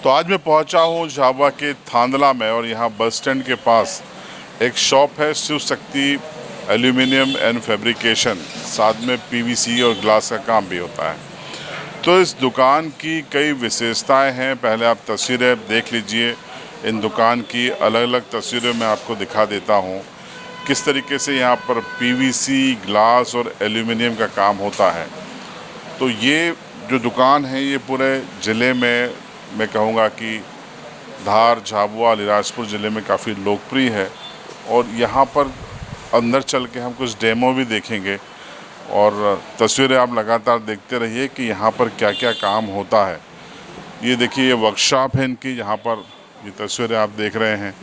तो आज मैं पहुंचा हूं झाबुआ के थांदला में और यहां बस स्टैंड के पास एक शॉप है Shiv Shakti aluminium and fabrication, साथ में पीवीसी और ग्लास का काम भी होता है। तो इस दुकान की कई विशेषताएं हैं। पहले आप तस्वीरें देख लीजिए। इन दुकान की अलग अलग तस्वीरें मैं आपको दिखा देता हूं किस तरीके से यहां पर पीवीसी, ग्लास और एल्यूमिनियम का काम होता है। तो ये जो दुकान है ये पूरे ज़िले में मैं कहूँगा कि धार, झाबुआ, अलीराजपुर ज़िले में काफ़ी लोकप्रिय है। और यहाँ पर अंदर चल के हम कुछ डेमो भी देखेंगे और तस्वीरें आप लगातार देखते रहिए कि यहाँ पर क्या क्या काम होता है। ये देखिए, ये वर्कशॉप है इनकी। यहाँ पर ये तस्वीरें आप देख रहे हैं,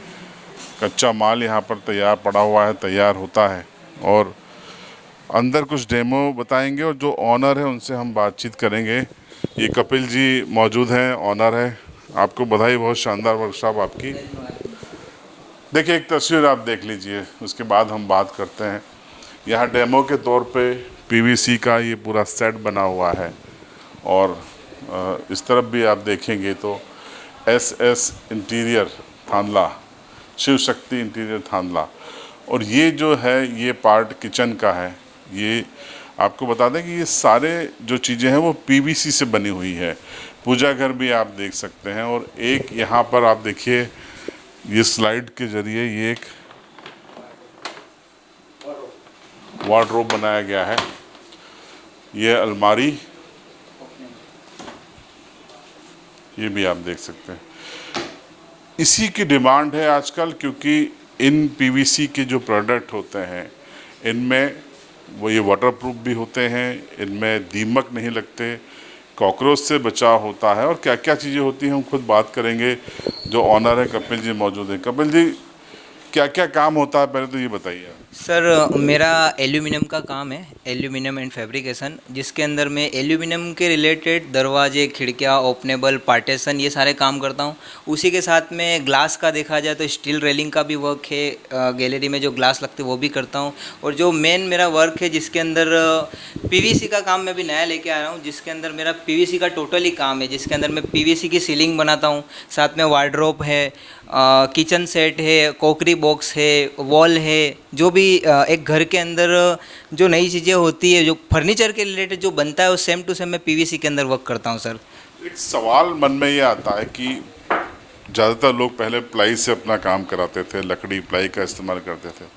कच्चा माल यहाँ पर तैयार पड़ा हुआ है, तैयार होता है। और अंदर कुछ डेमो बताएंगे और जो ऑनर है उनसे हम बातचीत करेंगे। ये कपिल जी मौजूद हैं, ऑनर है। आपको बधाई, बहुत शानदार वर्कशॉप आपकी। देखिए, एक तस्वीर आप देख लीजिए, उसके बाद हम बात करते हैं। यहाँ डेमो के तौर पे पीवीसी का ये पूरा सेट बना हुआ है और इस तरफ भी आप देखेंगे तो SS interior Thandla, Shiv Shakti interior Thandla. और ये जो है ये पार्ट किचन का है। ये आपको बता दें कि ये सारे जो चीज़ें हैं वो पीवीसी से बनी हुई है। पूजा घर भी आप देख सकते हैं। और एक यहाँ पर आप देखिए, ये स्लाइड के ज़रिए ये एक वार्डरोब बनाया गया है। ये अलमारी, ये भी आप देख सकते हैं। इसी की डिमांड है आजकल, क्योंकि इन पीवीसी के जो प्रोडक्ट होते हैं इनमें वो ये वाटरप्रूफ भी होते हैं, इनमें दीमक नहीं लगते, कॉकरोच से बचाव होता है और क्या क्या चीज़ें होती हैं हम खुद बात करेंगे। जो ऑनर है कपिल जी मौजूद हैं। कपिल जी, क्या क्या काम होता है पहले तो ये बताइए। सर, मेरा एल्यूमिनियम का काम है, एल्यूमिनियम एंड फैब्रिकेशन, जिसके अंदर मैं एल्यूमिनियम के रिलेटेड दरवाजे, खिड़कियाँ, ओपनेबल, पार्टीशन, ये सारे काम करता हूँ। उसी के साथ में ग्लास का देखा जाए तो स्टील रेलिंग का भी वर्क है, गैलरी में जो ग्लास लगते हैं वो भी करता हूँ। और जो मेन मेरा वर्क है जिसके अंदर पीवीसी का काम मैं भी नया लेके आ रहा हूँ, जिसके अंदर मेरा पीवीसी का टोटली काम है, जिसके अंदर मैं पीवीसी की सीलिंग बनाता हूँ, साथ में वार्डरोब है, किचन सेट है, कॉकरी बॉक्स है, वॉल है। जो भी एक घर के अंदर जो नई चीज़ें होती है, जो फर्नीचर के रिलेटेड जो बनता है, वो सेम टू सेम मैं पीवीसी के अंदर वर्क करता हूँ सर। एक सवाल मन में ये आता है कि ज़्यादातर लोग पहले प्लाई से अपना काम कराते थे, लकड़ी प्लाई का इस्तेमाल करते थे।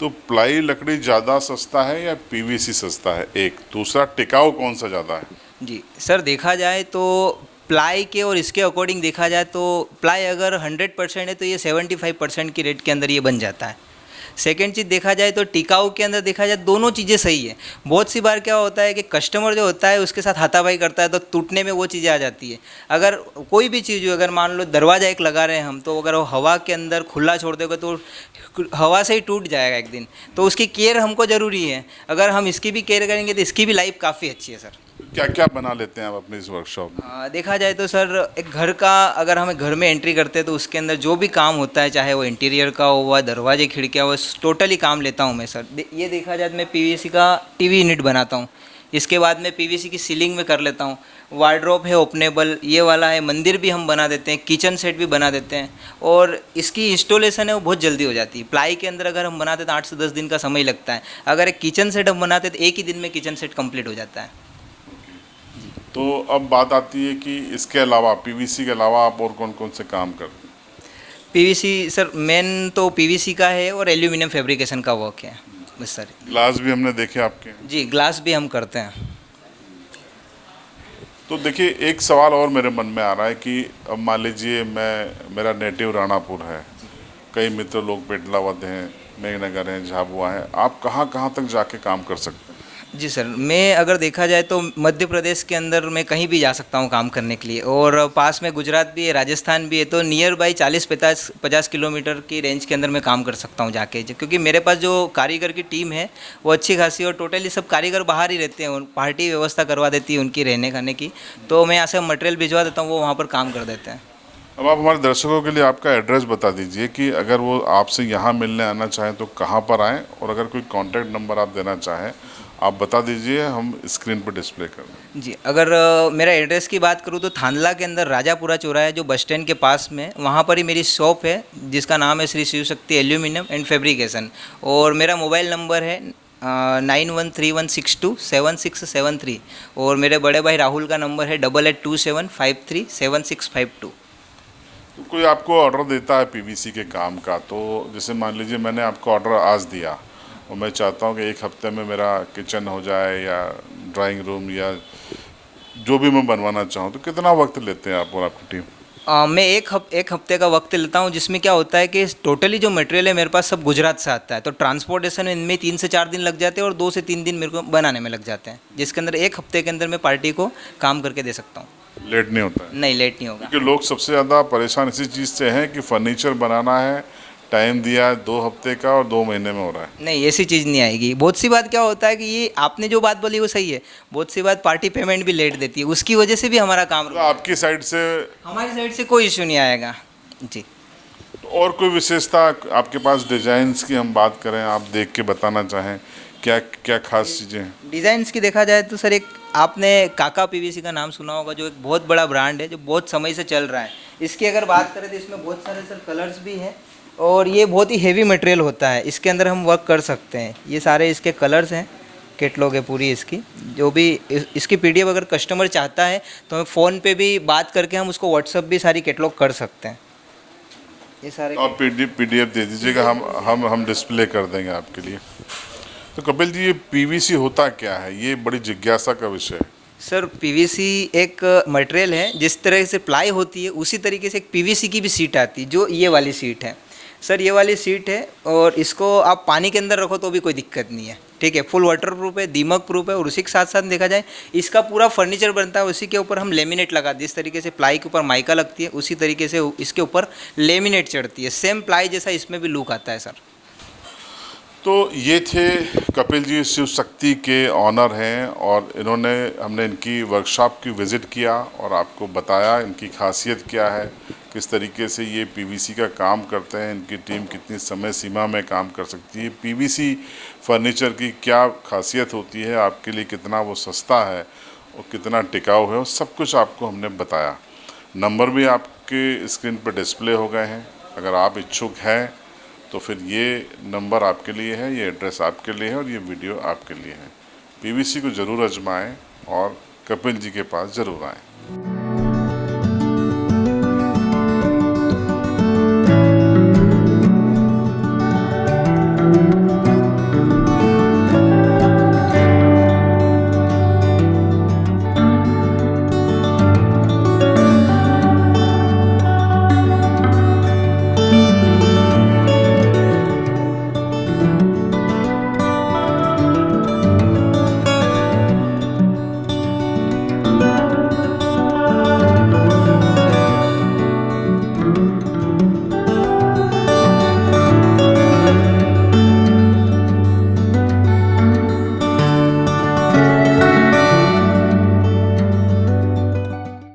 तो प्लाई लकड़ी ज़्यादा सस्ता है या पीवीसी सस्ता है? एक दूसरा, टिकाऊ कौन सा ज़्यादा है? जी सर, देखा जाए तो प्लाई के और इसके अकॉर्डिंग देखा जाए तो प्लाई अगर 100% है तो ये 75% की रेट के अंदर ये बन जाता है। सेकेंड चीज़ देखा जाए तो टिकाऊ के अंदर देखा जाए दोनों चीज़ें सही है। बहुत सी बार क्या होता है कि कस्टमर जो होता है उसके साथ हाथापाई करता है तो टूटने में वो चीज़ें आ जाती है। अगर कोई भी चीज़ हो, अगर मान लो दरवाज़ा एक लगा रहे हैं हम, तो अगर वो हवा के अंदर खुला छोड़ देगा तो हवा से ही टूट जाएगा एक दिन। तो उसकी केयर हमको ज़रूरी है। अगर हम इसकी भी केयर करेंगे तो इसकी भी लाइफ काफ़ी अच्छी है सर। क्या क्या बना लेते हैं आप अपने इस वर्कशॉप में? देखा जाए तो सर, एक घर का अगर हमें घर में एंट्री करते हैं तो उसके अंदर जो भी काम होता है, चाहे वो इंटीरियर का हुआ, दरवाजे, खिड़कियाँ, वो टोटली काम लेता हूँ मैं सर। ये देखा जाए तो मैं पीवीसी का टीवी यूनिट बनाता हूँ। इसके बाद में पीवीसी की सीलिंग में कर लेता हूँ। वार्डरोब है ओपनेबल, ये वाला है। मंदिर भी हम बना देते हैं, किचन सेट भी बना देते हैं। और इसकी इंस्टॉलेशन है वो बहुत जल्दी हो जाती है। प्लाई के अंदर अगर हम बनाते तो 8 से 10 दिन का समय लगता है। अगर एक किचन सेट हम बनाते तो एक ही दिन में किचन सेट कंप्लीट हो जाता है। तो अब बात आती है कि इसके अलावा, पीवीसी के अलावा आप और कौन कौन से काम करते हैं? पीवीसी सर, मेन तो पीवीसी का है और एल्यूमिनियम फैब्रिकेशन का वर्क है बस सर। ग्लास भी हमने देखे आपके। जी, ग्लास भी हम करते हैं। तो देखिए, एक सवाल और मेरे मन में आ रहा है कि अब मान लीजिए मेरा नेटिव राणापुर है, कई मित्र लोग पेटलावद हैं, मेघनगर हैं, झाबुआ हैं। आप कहाँ कहाँ तक जाके काम कर सकते हैं? जी सर, मैं अगर देखा जाए तो मध्य प्रदेश के अंदर मैं कहीं भी जा सकता हूँ काम करने के लिए। और पास में गुजरात भी है, राजस्थान भी है। तो नियर बाई 40-50 किलोमीटर की रेंज के अंदर मैं काम कर सकता हूँ जाके, क्योंकि मेरे पास जो कारीगर की टीम है वो अच्छी खासी, और टोटली सब कारीगर बाहर ही रहते हैं। पार्टी व्यवस्था करवा देती है उनकी रहने खाने की। तो मैं यहाँ से मटेरियल भिजवा देता हूँ, वो वहाँ पर काम कर देते हैं। अब आप हमारे दर्शकों के लिए आपका एड्रेस बता दीजिए कि अगर वो आपसे यहाँ मिलने आना चाहें तो कहाँ पर आएँ, और अगर कोई कॉन्टैक्ट नंबर आप देना चाहें आप बता दीजिए, हम स्क्रीन पर डिस्प्ले कर दें। जी, अगर मेरा एड्रेस की बात करूँ तो थांदला के अंदर राजापुरा चौराहा है जो बस स्टैंड के पास में, वहाँ पर ही मेरी शॉप है जिसका नाम है Shri Shiv Shakti aluminium and fabrication. और मेरा मोबाइल नंबर है 9131627673। और मेरे बड़े भाई राहुल का नंबर है 8827537652। तो कोई आपको ऑर्डर देता है पीवीसी के काम का, तो जैसे मान लीजिए मैंने आपको ऑर्डर आज दिया और मैं चाहता हूँ कि एक हफ्ते में मेरा किचन हो जाए या ड्राइंग रूम या जो भी मैं बनवाना चाहूँ, तो कितना वक्त लेते हैं आप और आपकी टीम? मैं एक हफ्ते का वक्त लेता हूँ, जिसमें क्या होता है कि टोटली जो मटेरियल है मेरे पास सब गुजरात से आता है, तो ट्रांसपोर्टेशन में इनमें 3 से 4 दिन लग जाते हैं और 2 से 3 दिन मेरे को बनाने में लग जाते हैं, जिसके अंदर एक हफ्ते के अंदर मैं पार्टी को काम करके दे सकता हूँ। लेट नहीं होता है? नहीं, लेट नहीं होगा। क्योंकि लोग सबसे ज़्यादा परेशान इसी चीज़ से हैं कि फर्नीचर बनाना है, टाइम दिया है 2 हफ्ते का और 2 महीने में हो रहा है। नहीं, ऐसी चीज़ नहीं आएगी। बहुत सी बात क्या होता है कि ये आपने जो बात बोली वो सही है, बहुत सी बात पार्टी पेमेंट भी लेट देती है, उसकी वजह से भी हमारा काम तो रुका। आपकी साइड से हमारी साइड से कोई इशू नहीं आएगा जी। और कोई विशेषता आपके पास डिजाइन्स की हम बात करें, आप देख के बताना चाहें, क्या क्या खास चीज़ें हैं? डिज़ाइंस की देखा जाए तो सर, एक आपने काका पीवीसी का नाम सुना होगा, जो एक बहुत बड़ा ब्रांड है जो बहुत समय से चल रहा है। इसकी अगर बात करें तो इसमें बहुत सारे सर कलर्स भी हैं और ये बहुत ही हेवी मटेरियल होता है, इसके अंदर हम वर्क कर सकते हैं। ये सारे इसके कलर्स हैं, कैटलॉग है पूरी इसकी। जो भी इसकी पीडीएफ अगर कस्टमर चाहता है तो हम फ़ोन पे भी बात करके हम उसको व्हाट्सअप भी सारी कैटलॉग कर सकते हैं। ये सारे आप पीडीएफ दे दीजिएगा, हम डिस्प्ले कर देंगे आपके लिए। तो कपिल जी, ये पीवीसी होता क्या है? ये बड़ी जिज्ञासा का विषय है। सर, पीवीसी एक मटेरियल है, जिस तरह से प्लाई होती है उसी तरीके से एक पीवीसी की भी सीट आती है, जो ये वाली सीट है। सर, ये वाली सीट है और इसको आप पानी के अंदर रखो तो भी कोई दिक्कत नहीं है, ठीक है। फुल वाटर प्रूफ है, दीमक प्रूफ है। और उसी के साथ साथ देखा जाए इसका पूरा फर्नीचर बनता है, उसी के ऊपर हम लेमिनेट लगा, जिस तरीके से प्लाई के ऊपर माइका लगती है उसी तरीके से इसके ऊपर लेमिनेट चढ़ती है। सेम प्लाई जैसा इसमें भी लुक आता है सर। तो ये थे कपिल जी, शिव शक्ति के ऑनर हैं और हमने इनकी वर्कशॉप की विज़िट किया और आपको बताया इनकी खासियत क्या है, किस तरीके से ये पीवीसी का काम करते हैं, इनकी टीम कितनी समय सीमा में काम कर सकती है, पीवीसी फर्नीचर की क्या खासियत होती है, आपके लिए कितना वो सस्ता है और कितना टिकाऊ है, और सब कुछ आपको हमने बताया। नंबर भी आपके स्क्रीन पर डिस्प्ले हो गए हैं। अगर आप इच्छुक हैं तो फिर ये नंबर आपके लिए है, ये एड्रेस आपके लिए है और ये वीडियो आपके लिए है। पीवीसी को ज़रूर आजमाएं और कपिल जी के पास ज़रूर आएं।